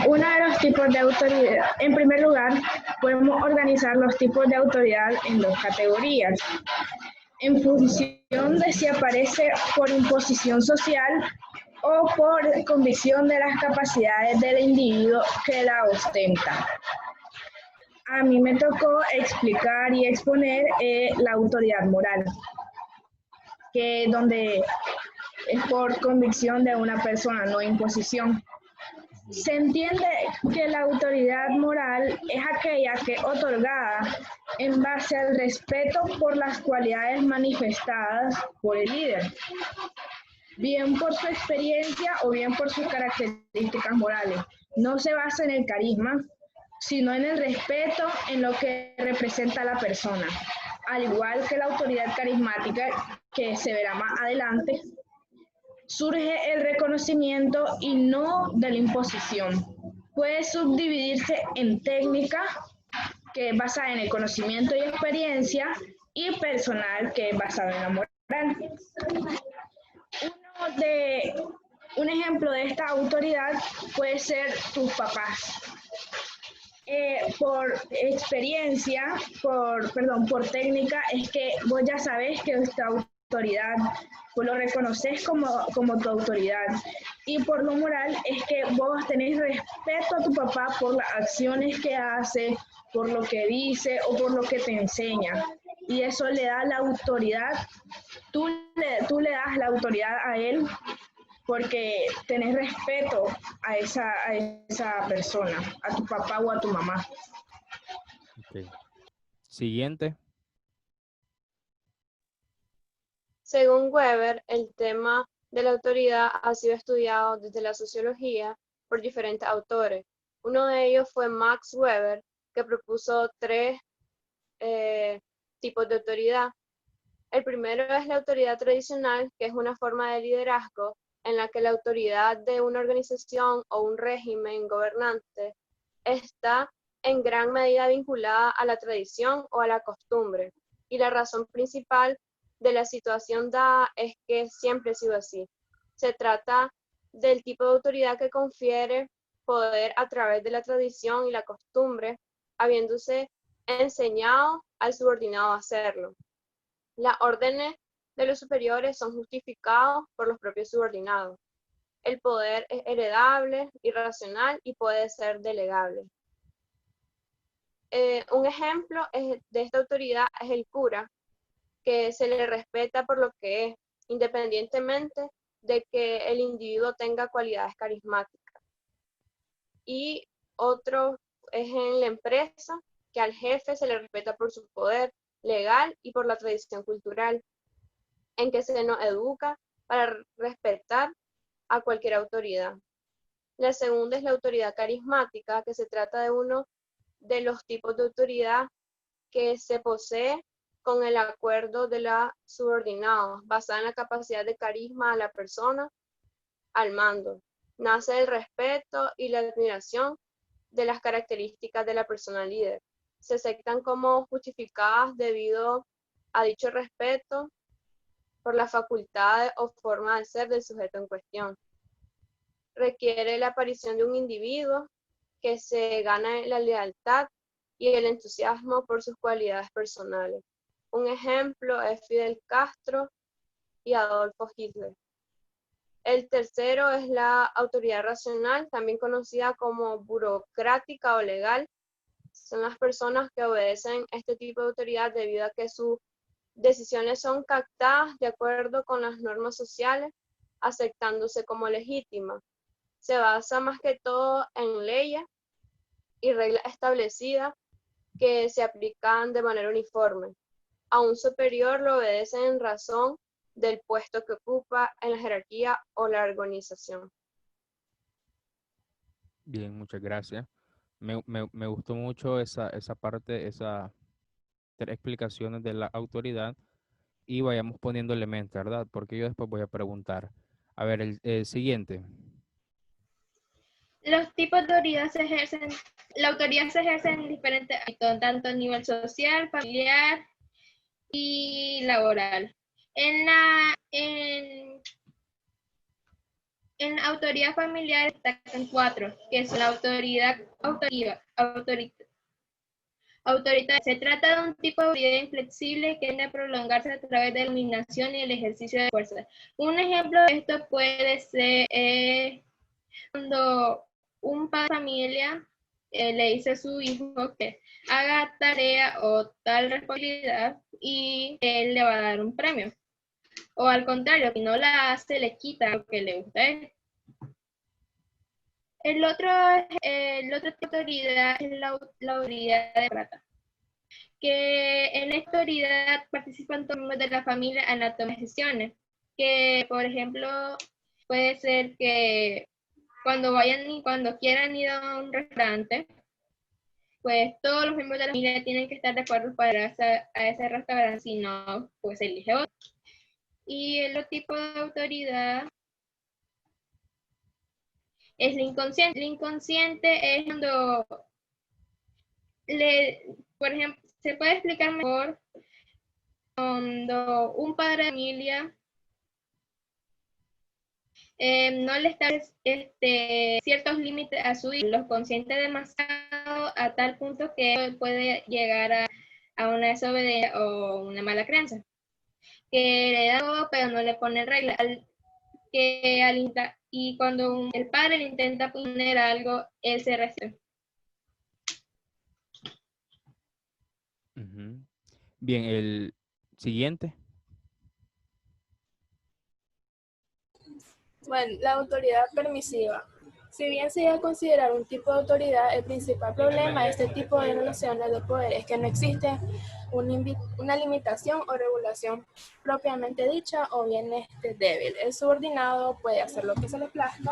Uno de los tipos de autoridad, en primer lugar, podemos organizar los tipos de autoridad en dos categorías, en función de si aparece por imposición social o por convicción de las capacidades del individuo que la ostenta. A mí me tocó explicar y exponer la autoridad moral, que donde es por convicción de una persona, no imposición. Se entiende que la autoridad moral es aquella que es otorgada en base al respeto por las cualidades manifestadas por el líder, bien por su experiencia o bien por sus características morales. No se basa en el carisma, sino en el respeto en lo que representa a la persona. Al igual que la autoridad carismática, que se verá más adelante, surge el reconocimiento y no de la imposición. Puede subdividirse en técnica, que es basada en el conocimiento y experiencia, y personal, que es basado en la moral. Un ejemplo de esta autoridad puede ser tus papás. Por experiencia, por técnica, es que vos ya sabés que esta autoridad, vos lo reconoces como tu autoridad. Y por lo moral es que vos tenés respeto a tu papá por las acciones que hace, por lo que dice o por lo que te enseña. Y eso le da la autoridad, tú le das la autoridad a él porque tenés respeto a esa persona, a tu papá o a tu mamá. Ok. Siguiente. Según Weber, el tema de la autoridad ha sido estudiado desde la sociología por diferentes autores. Uno de ellos fue Max Weber, que propuso tres tipos de autoridad. El primero es la autoridad tradicional, que es una forma de liderazgo en la que la autoridad de una organización o un régimen gobernante está en gran medida vinculada a la tradición o a la costumbre. Y la razón principal de la situación dada es que siempre ha sido así. Se trata del tipo de autoridad que confiere poder a través de la tradición y la costumbre, habiéndose enseñado al subordinado a hacerlo. Las órdenes de los superiores son justificados por los propios subordinados. El poder es heredable, irracional y puede ser delegable. Un ejemplo de esta autoridad es el cura, que se le respeta por lo que es, independientemente de que el individuo tenga cualidades carismáticas. Y otro es en la empresa, que al jefe se le respeta por su poder legal y por la tradición cultural, en que se nos educa para respetar a cualquier autoridad. La segunda es la autoridad carismática, que se trata de uno de los tipos de autoridad que se posee con el acuerdo de los subordinados, basada en la capacidad de carisma a la persona al mando. Nace del respeto y la admiración de las características de la persona líder. Se aceptan como justificadas debido a dicho respeto por las facultades o forma de ser del sujeto en cuestión. Requiere la aparición de un individuo que se gana la lealtad y el entusiasmo por sus cualidades personales. Un ejemplo es Fidel Castro y Adolfo Hitler. El tercero es la autoridad racional, también conocida como burocrática o legal. Son las personas que obedecen este tipo de autoridad debido a que sus decisiones son captadas de acuerdo con las normas sociales, aceptándose como legítimas. Se basa más que todo en leyes y reglas establecidas que se aplican de manera uniforme. A un superior lo obedecen en razón del puesto que ocupa en la jerarquía o la organización. Bien, muchas gracias. Me gustó mucho esa parte, esas tres explicaciones de la autoridad y vayamos poniendo elementos, ¿verdad? Porque yo después voy a preguntar. A ver, el siguiente. Los tipos de autoridad la autoridad se ejerce en diferentes ámbitos, tanto a nivel social, familiar y laboral. En En autoridad familiar destacan 4, que son la autoridad autoritaria. Se trata de un tipo de autoridad inflexible que tiende a prolongarse a través de la dominación y el ejercicio de fuerza. Un ejemplo de esto puede ser cuando un padre de familia le dice a su hijo que haga tarea o tal responsabilidad y él le va a dar un premio. O al contrario, si no la hace, le quita lo que le gusta a él. El otro tipo de autoridad es la autoridad de plata, que en esta autoridad participan todos los miembros de la familia en la toma de decisiones, que por ejemplo puede ser que cuando quieran ir a un restaurante, pues todos los miembros de la familia tienen que estar de acuerdo para ir a ese restaurante, si no, pues elige otro. Y el otro tipo de autoridad es el inconsciente. El inconsciente es cuando, por ejemplo, se puede explicar mejor cuando un padre de familia no le establece ciertos límites a su hijo, los consiente demasiado a tal punto que puede llegar a una desobediencia o una mala crianza. Que le da todo, pero no le pone reglas. Y cuando el padre le intenta poner algo, él se resiste. Bien, el siguiente. Bueno, la autoridad permisiva. Si bien se debe considerar un tipo de autoridad, el principal problema de este tipo de relaciones de poder es que no existe una limitación o regulación propiamente dicha o bien débil. El subordinado puede hacer lo que se le plazca,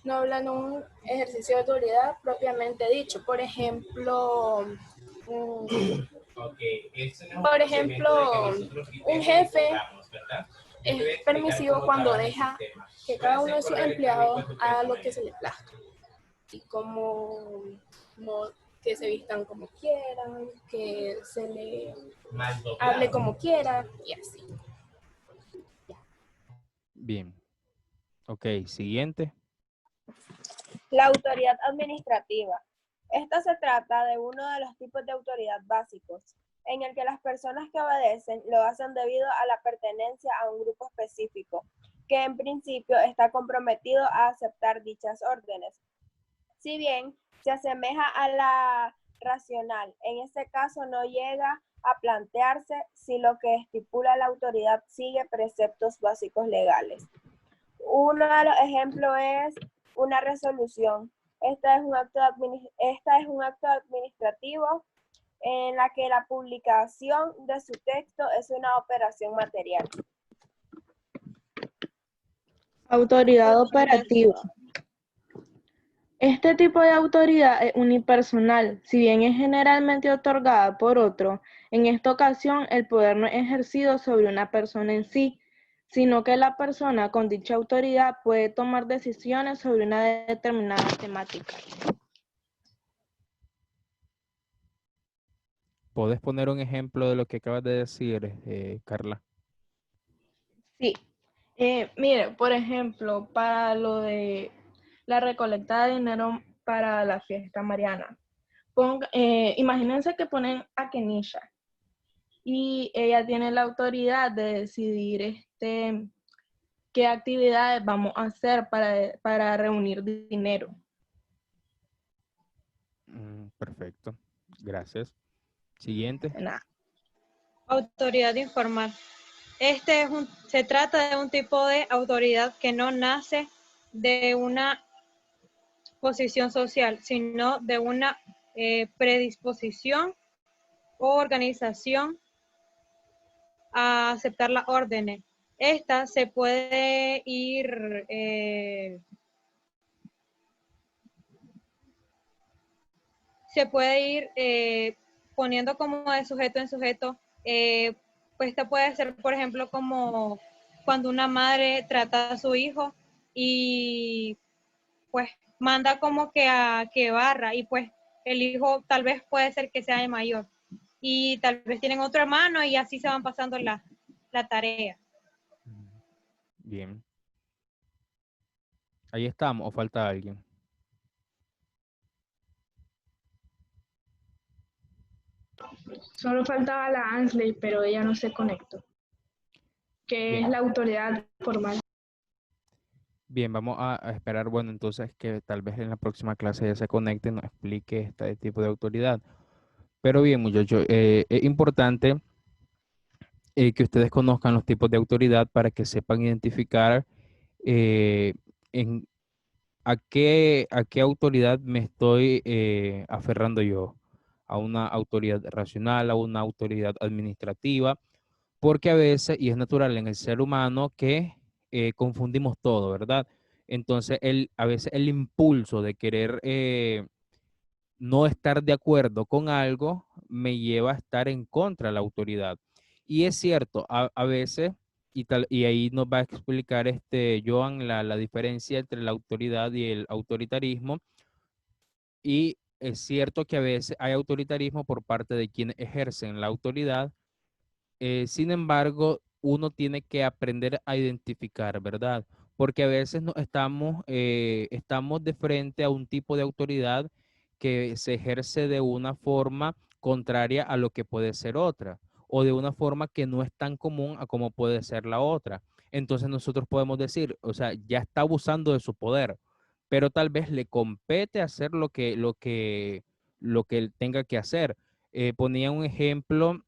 no hablando de un ejercicio de autoridad propiamente dicho. Por ejemplo, un jefe es permisivo cuando deja que cada uno de sus empleados haga lo que se le plazca. Y como que se vistan como quieran, que se le hable como quiera y así. Bien. Ok, siguiente. La autoridad administrativa. Esta se trata de uno de los tipos de autoridad básicos, en el que las personas que obedecen lo hacen debido a la pertenencia a un grupo específico, que en principio está comprometido a aceptar dichas órdenes. Si bien se asemeja a la racional, en este caso no llega a plantearse si lo que estipula la autoridad sigue preceptos básicos legales. Uno de los ejemplos es una resolución. Esta es un acto administrativo en la que la publicación de su texto es una operación material. Autoridad operativa. Este tipo de autoridad es unipersonal, si bien es generalmente otorgada por otro. En esta ocasión, el poder no es ejercido sobre una persona en sí, sino que la persona con dicha autoridad puede tomar decisiones sobre una determinada temática. ¿Podés poner un ejemplo de lo que acabas de decir, Carla? Sí. Mire, por ejemplo, para lo de la recolecta de dinero para la fiesta mariana. Imagínense que ponen a Kenisha y ella tiene la autoridad de decidir qué actividades vamos a hacer para reunir dinero. Perfecto, gracias. Siguiente. Nada. Autoridad informal. Se trata de un tipo de autoridad que no nace de una posición social, sino de una predisposición o organización a aceptar las órdenes. Esta se puede ir poniendo como de sujeto en sujeto. Pues esta puede ser, por ejemplo, como cuando una madre trata a su hijo y pues manda como que a que barra, y pues el hijo tal vez puede ser que sea el mayor y tal vez tienen otro hermano y así se van pasando la tarea. Bien. Ahí estamos, o falta alguien. Solo faltaba la Ansley, pero ella no se conectó, que es Bien, la autoridad formal. bien, vamos a esperar, bueno, entonces que tal vez en la próxima clase ella se conecte y nos explique este tipo de autoridad. Pero bien, muchachos, es importante que ustedes conozcan los tipos de autoridad para que sepan identificar eh, en a qué autoridad me estoy aferrando yo. A una autoridad racional, a una autoridad administrativa, porque a veces, y es natural en el ser humano, que confundimos todo, ¿verdad? Entonces, a veces el impulso de querer no estar de acuerdo con algo me lleva a estar en contra de la autoridad. Y es cierto, a veces, y ahí nos va a explicar Joan la diferencia entre la autoridad y el autoritarismo. Y es cierto que a veces hay autoritarismo por parte de quienes ejercen la autoridad. Sin embargo, uno tiene que aprender a identificar, ¿verdad? Porque a veces no estamos de frente a un tipo de autoridad que se ejerce de una forma contraria a lo que puede ser otra, o de una forma que no es tan común a como puede ser la otra. Entonces nosotros podemos decir, o sea, ya está abusando de su poder, pero tal vez le compete hacer lo que él tenga que hacer. Ponía un ejemplo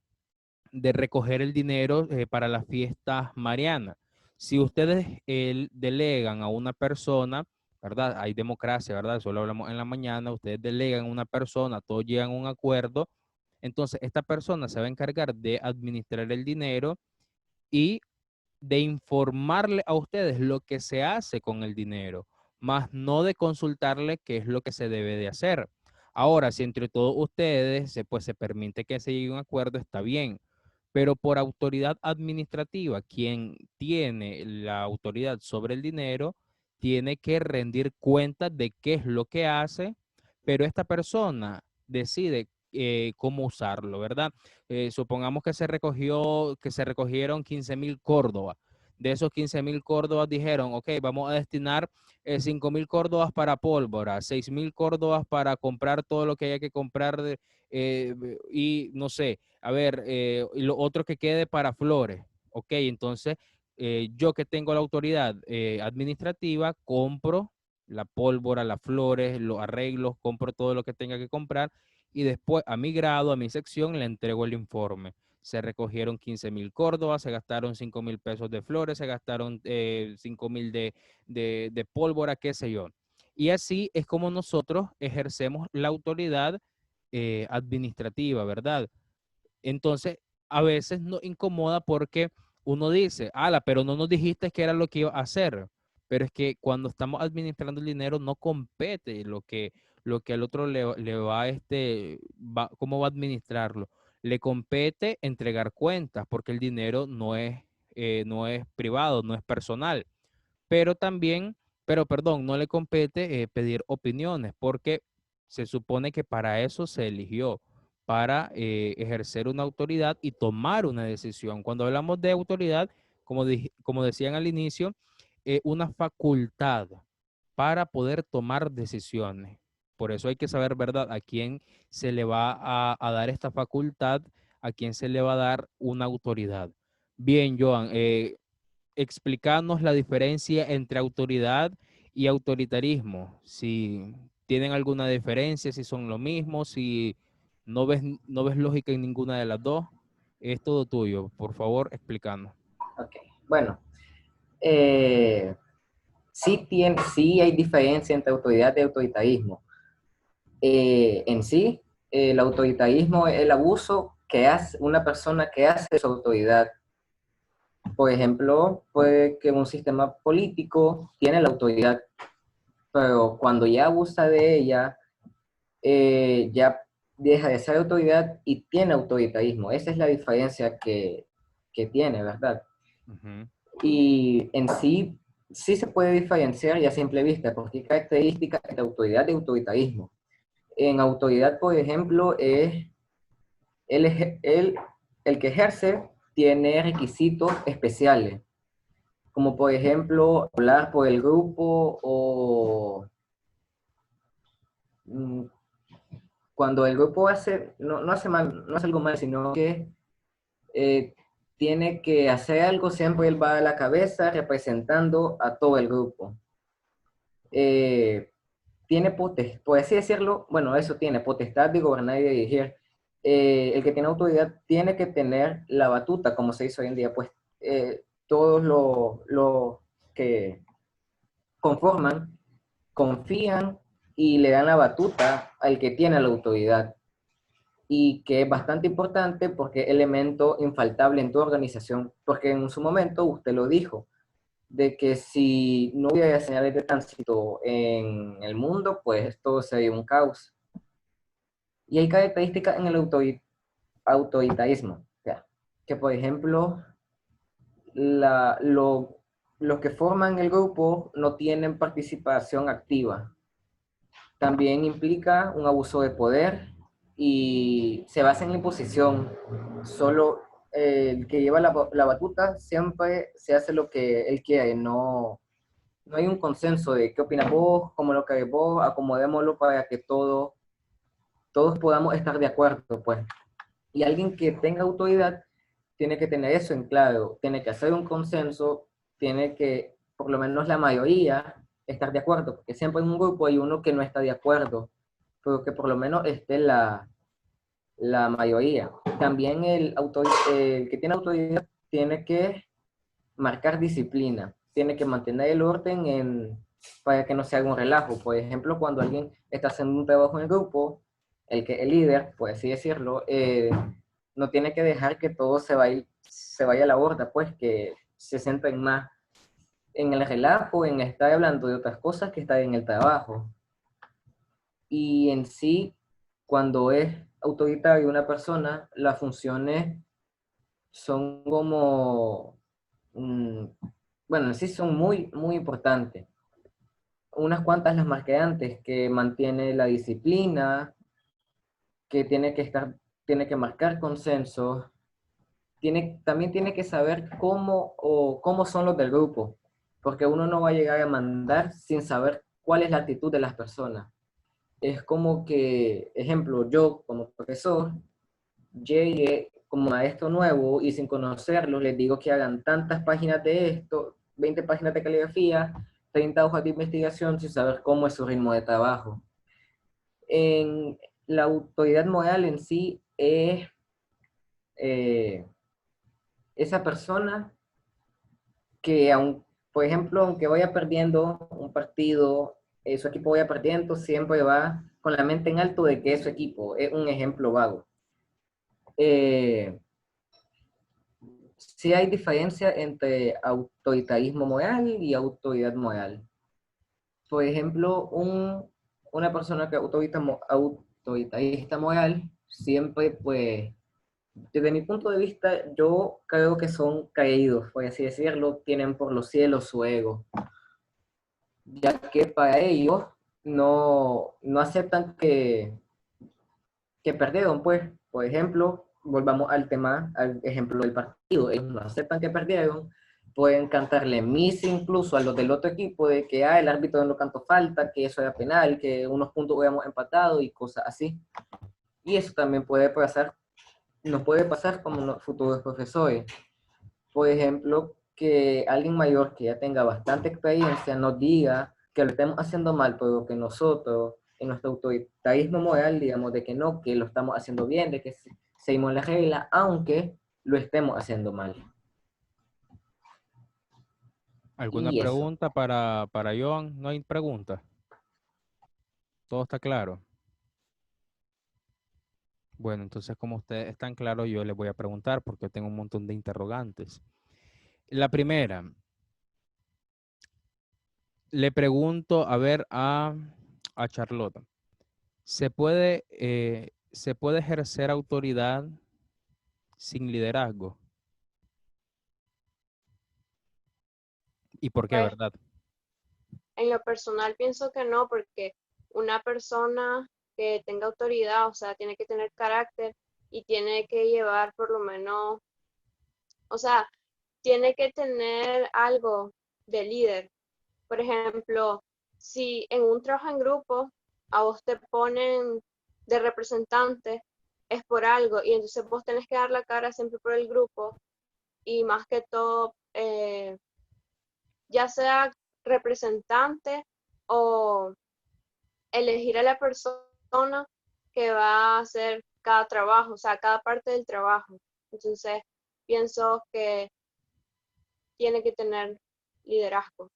de recoger el dinero para las fiestas marianas. Si ustedes delegan a una persona, ¿verdad? Hay democracia, ¿verdad? Eso lo hablamos en la mañana, ustedes delegan a una persona, todos llegan a un acuerdo, entonces esta persona se va a encargar de administrar el dinero y de informarle a ustedes lo que se hace con el dinero, más no de consultarle qué es lo que se debe de hacer. Ahora, si entre todos ustedes pues, se permite que se llegue a un acuerdo, está bien, pero por autoridad administrativa, quien tiene la autoridad sobre el dinero, tiene que rendir cuentas de qué es lo que hace, pero esta persona decide cómo usarlo, ¿verdad? Supongamos que se recogieron 15,000 córdobas. De esos 15,000 córdobas dijeron, ok, vamos a destinar 5,000 córdobas para pólvora, 6,000 córdobas para comprar todo lo que haya que comprar y no sé, a ver, y lo otro que quede para flores. Ok, entonces yo que tengo la autoridad administrativa, compro la pólvora, las flores, los arreglos, compro todo lo que tenga que comprar y después a mi grado, a mi sección, le entrego el informe. Se recogieron 15,000 córdobas, se gastaron 5,000 pesos de flores, se gastaron 5,000 de pólvora, qué sé yo. Y así es como nosotros ejercemos la autoridad administrativa, ¿verdad? Entonces, a veces nos incomoda porque uno dice, ala, pero no nos dijiste que era lo que iba a hacer. Pero es que cuando estamos administrando el dinero no compete lo que al otro le va, cómo va a administrarlo. Le compete entregar cuentas porque el dinero no es privado, no es personal, pero también, pero perdón, no le compete pedir opiniones, porque se supone que para eso se eligió, para ejercer una autoridad y tomar una decisión. Cuando hablamos de autoridad, como decían al inicio, una facultad para poder tomar decisiones. Por eso hay que saber, ¿verdad?, a quién se le va a dar esta facultad, a quién se le va a dar una autoridad. Bien, Joan, explicarnos la diferencia entre autoridad y autoritarismo. Si tienen alguna diferencia, si son lo mismo, si no ves lógica en ninguna de las dos, es todo tuyo. Por favor, explícanos. Ok, bueno, eh, sí hay diferencia entre autoridad y autoritarismo. En sí, el autoritarismo es el abuso que hace una persona que hace su autoridad. Por ejemplo, puede que un sistema político tiene la autoridad, pero cuando ya abusa de ella, ya deja de ser autoridad y tiene autoritarismo. Esa es la diferencia que tiene, ¿verdad? Ujú. Y en sí, sí se puede diferenciar ya a simple vista, porque hay características de autoridad y autoritarismo. En autoridad, por ejemplo, el que ejerce tiene requisitos especiales, como por ejemplo hablar por el grupo o cuando el grupo hace, no hace mal, no hace algo mal, sino que tiene que hacer algo, siempre él va a la cabeza representando a todo el grupo. Tiene potestad, por así decirlo, bueno, eso tiene potestad de gobernar y de dirigir. El que tiene autoridad tiene que tener la batuta, como se dice hoy en día, pues todos los que conforman confían y le dan la batuta al que tiene la autoridad. Y que es bastante importante porque es elemento infaltable en tu organización, porque en su momento usted lo dijo, de que si no hubiera señales de tránsito en el mundo, pues todo sería un caos. Y hay características en el autoritarismo, o sea, que por ejemplo, los que forman el grupo no tienen participación activa. También implica un abuso de poder y se basa en la imposición. Solo el que lleva la batuta siempre se hace lo que él quiere, no hay un consenso de qué opinas vos, cómo lo querés vos, acomodémoslo para que todos podamos estar de acuerdo, pues. Y alguien que tenga autoridad tiene que tener eso en claro, tiene que hacer un consenso, tiene que, por lo menos la mayoría, estar de acuerdo, porque siempre en un grupo hay uno que no está de acuerdo, pero que por lo menos esté la mayoría. También el que tiene autoridad tiene que marcar disciplina, tiene que mantener el orden para que no se haga un relajo. Por ejemplo, cuando alguien está haciendo un trabajo en el grupo, el líder, por así decirlo, no tiene que dejar que todo se vaya a la borda, pues que se centren más en el relajo, en estar hablando de otras cosas que estar en el trabajo. Y en sí, cuando es autoritario una persona, las funciones son como, bueno, en sí son muy, muy importantes. Unas cuantas las marqué antes, que mantiene la disciplina, que tiene que marcar consensos, también tiene que saber cómo son los del grupo, porque uno no va a llegar a mandar sin saber cuál es la actitud de las personas. Es como que, ejemplo, yo como profesor, llegué como maestro nuevo y sin conocerlos les digo que hagan tantas páginas de esto, 20 páginas de caligrafía, 30 hojas de investigación sin saber cómo es su ritmo de trabajo. En la autoridad moral en sí es esa persona que, por ejemplo, aunque vaya perdiendo un partido, su equipo vaya perdiendo, siempre va con la mente en alto de que es su equipo. Es un ejemplo vago. Sí hay diferencia entre autoritarismo moral y autoridad moral. Por ejemplo, una persona que es autoritarista moral, siempre, pues, desde mi punto de vista, yo creo que son caídos, por así decirlo, tienen por los cielos su ego, ya que para ellos no aceptan que perdieron, pues, por ejemplo, volvamos al ejemplo del partido, ellos no aceptan que perdieron, pueden cantarle misa incluso a los del otro equipo de que el árbitro no cantó falta, que eso era penal, que unos puntos hubiéramos empatado y cosas así. Y eso también nos puede pasar como los futuros profesores. Por ejemplo, que alguien mayor que ya tenga bastante experiencia nos diga que lo estemos haciendo mal, pero que nosotros, en nuestro autoritarismo moral, digamos de que no, que lo estamos haciendo bien, de que seguimos la regla, aunque lo estemos haciendo mal. ¿Alguna Y eso. pregunta para Joan? ¿No hay pregunta? ¿Todo está claro? Bueno, entonces como ustedes están claros, yo les voy a preguntar porque tengo un montón de interrogantes. La primera, le pregunto a ver a Charlotte. ¿Se puede ejercer autoridad sin liderazgo? ¿Y por qué, Pues, verdad? en lo personal pienso que no, porque una persona que tenga autoridad, o sea, tiene que tener carácter y tiene que llevar por lo menos, o sea, tiene que tener algo de líder. Por ejemplo, si en un trabajo en grupo a vos te ponen de representante, es por algo, y entonces vos tenés que dar la cara siempre por el grupo, y más que todo, ya sea representante o elegir a la persona que va a hacer cada trabajo, o sea, cada parte del trabajo. Entonces, pienso que tiene que tener liderazgo.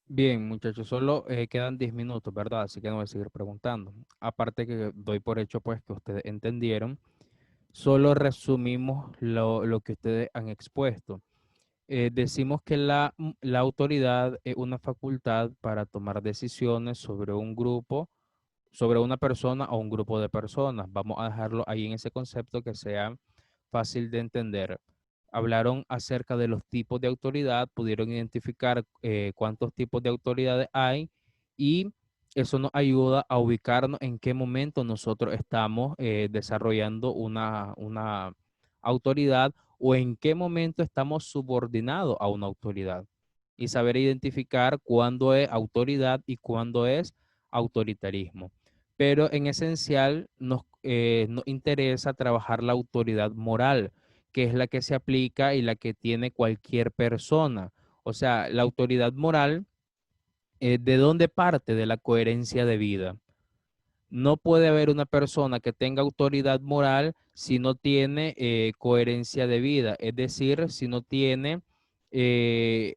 Bien, muchachos, solo quedan 10 minutos, ¿verdad? Así que no voy a seguir preguntando. Aparte que doy por hecho, pues, que ustedes entendieron, solo resumimos lo que ustedes han expuesto. Decimos que la autoridad es una facultad para tomar decisiones sobre un grupo, sobre una persona o un grupo de personas. Vamos a dejarlo ahí en ese concepto que sea fácil de entender. Hablaron acerca de los tipos de autoridad, pudieron identificar cuántos tipos de autoridades hay y eso nos ayuda a ubicarnos en qué momento nosotros estamos desarrollando una autoridad o en qué momento estamos subordinados a una autoridad y saber identificar cuándo es autoridad y cuándo es autoritarismo. Pero en esencial nos interesa trabajar la autoridad moral, que es la que se aplica y la que tiene cualquier persona. O sea, la autoridad moral, ¿de dónde parte? De la coherencia de vida. No puede haber una persona que tenga autoridad moral si no tiene coherencia de vida, es decir, si no tiene, eh,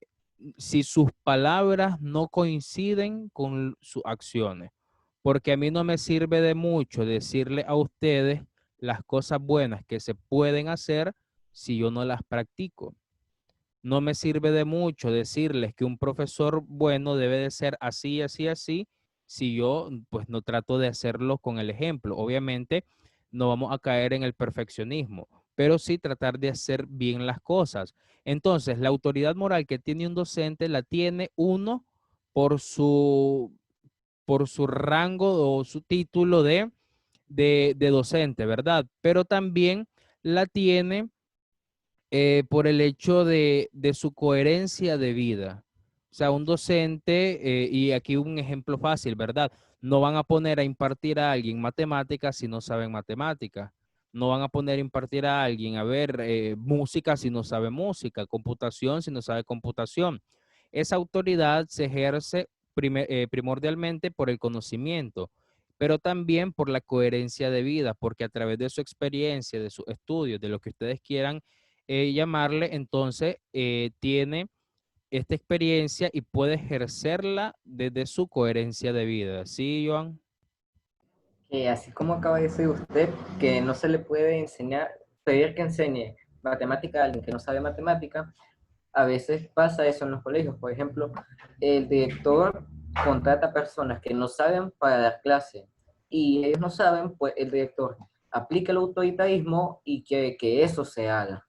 si sus palabras no coinciden con sus acciones. Porque a mí no me sirve de mucho decirle a ustedes las cosas buenas que se pueden hacer si yo no las practico. No me sirve de mucho decirles que un profesor bueno debe de ser así, así, así, si yo pues no trato de hacerlo con el ejemplo. Obviamente no vamos a caer en el perfeccionismo, pero sí tratar de hacer bien las cosas. Entonces, la autoridad moral que tiene un docente la tiene uno por por su rango o su título de docente, ¿verdad? Pero también la tiene por el hecho de su coherencia de vida. O sea, un docente, y aquí un ejemplo fácil, ¿verdad? No van a poner a impartir a alguien matemáticas si no saben matemáticas. No van a poner a impartir a alguien a ver música si no sabe música, computación si no sabe computación. Esa autoridad se ejerce primordialmente por el conocimiento, pero también por la coherencia de vida, porque a través de su experiencia, de sus estudios, de lo que ustedes quieran llamarle, entonces tiene esta experiencia y puede ejercerla desde su coherencia de vida. ¿Sí, Joan? Que así como acaba de decir usted, que no se le puede enseñar, pedir que enseñe matemática a alguien que no sabe matemática, a veces pasa eso en los colegios. Por ejemplo, el director contrata personas que no saben para dar clase y ellos no saben, pues el director aplica el autoritarismo y quiere que eso se haga.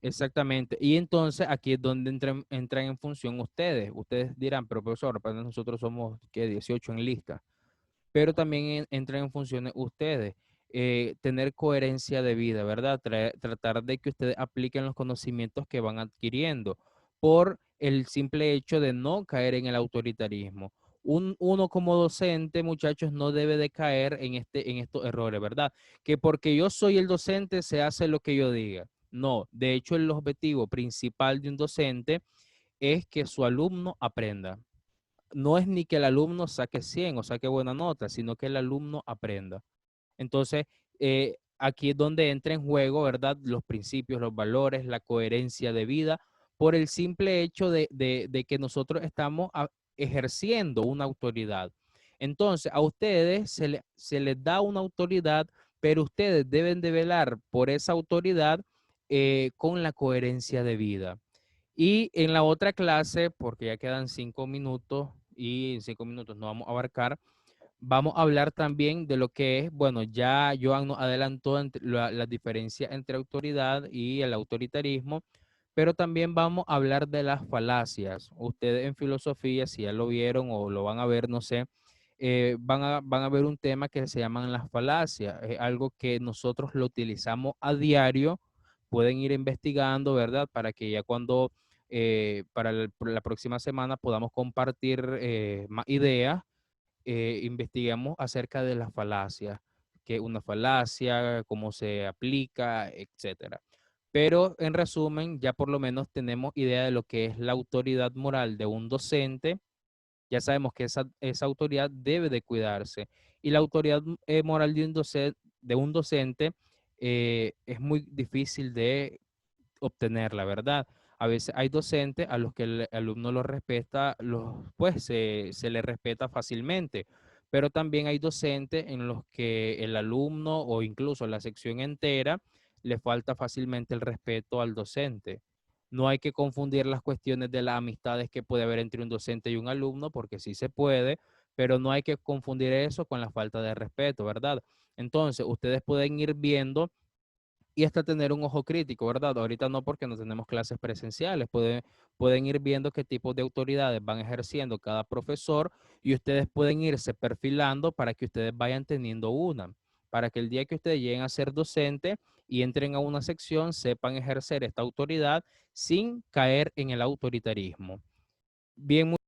Exactamente. Y entonces aquí es donde entran en función ustedes. Ustedes dirán, pero profesor, apenas nosotros somos ¿qué? 18 en lista. Pero también entran en funciones ustedes. Tener coherencia de vida, ¿verdad? Tratar de que ustedes apliquen los conocimientos que van adquiriendo por el simple hecho de no caer en el autoritarismo. Uno como docente, muchachos, no debe de caer en estos errores, ¿verdad? Que porque yo soy el docente se hace lo que yo diga. No, de hecho el objetivo principal de un docente es que su alumno aprenda. No es ni que el alumno saque 100 o saque buena nota, sino que el alumno aprenda. Entonces, aquí es donde entra en juego, ¿verdad? Los principios, los valores, la coherencia de vida, por el simple hecho de que nosotros estamos ejerciendo una autoridad. Entonces, a ustedes se les da una autoridad, pero ustedes deben de velar por esa autoridad con la coherencia de vida. Y en la otra clase, porque ya quedan 5 minutos y en 5 minutos no vamos a abarcar, vamos a hablar también de lo que es, bueno, ya Joan nos adelantó la diferencia entre autoridad y el autoritarismo, pero también vamos a hablar de las falacias. Ustedes en filosofía, si ya lo vieron o lo van a ver, no sé, van a ver un tema que se llaman las falacias. Es algo que nosotros lo utilizamos a diario, pueden ir investigando, ¿verdad? Para que ya cuando para la próxima semana podamos compartir más ideas, investiguemos acerca de las falacias, qué es una falacia, cómo se aplica, etcétera. Pero en resumen, ya por lo menos tenemos idea de lo que es la autoridad moral de un docente. Ya sabemos que esa autoridad debe de cuidarse. Y la autoridad moral de un docente es muy difícil de obtener, la verdad. A veces hay docentes a los que el alumno los respeta, pues se les respeta fácilmente, pero también hay docentes en los que el alumno o incluso la sección entera le falta fácilmente el respeto al docente. No hay que confundir las cuestiones de las amistades que puede haber entre un docente y un alumno, porque sí se puede, pero no hay que confundir eso con la falta de respeto, ¿verdad? Entonces, ustedes pueden ir viendo y hasta tener un ojo crítico, ¿verdad? Ahorita no, porque no tenemos clases presenciales. Pueden ir viendo qué tipo de autoridades van ejerciendo cada profesor y ustedes pueden irse perfilando para que ustedes vayan teniendo una, para que el día que ustedes lleguen a ser docente y entren a una sección, sepan ejercer esta autoridad sin caer en el autoritarismo. Bien.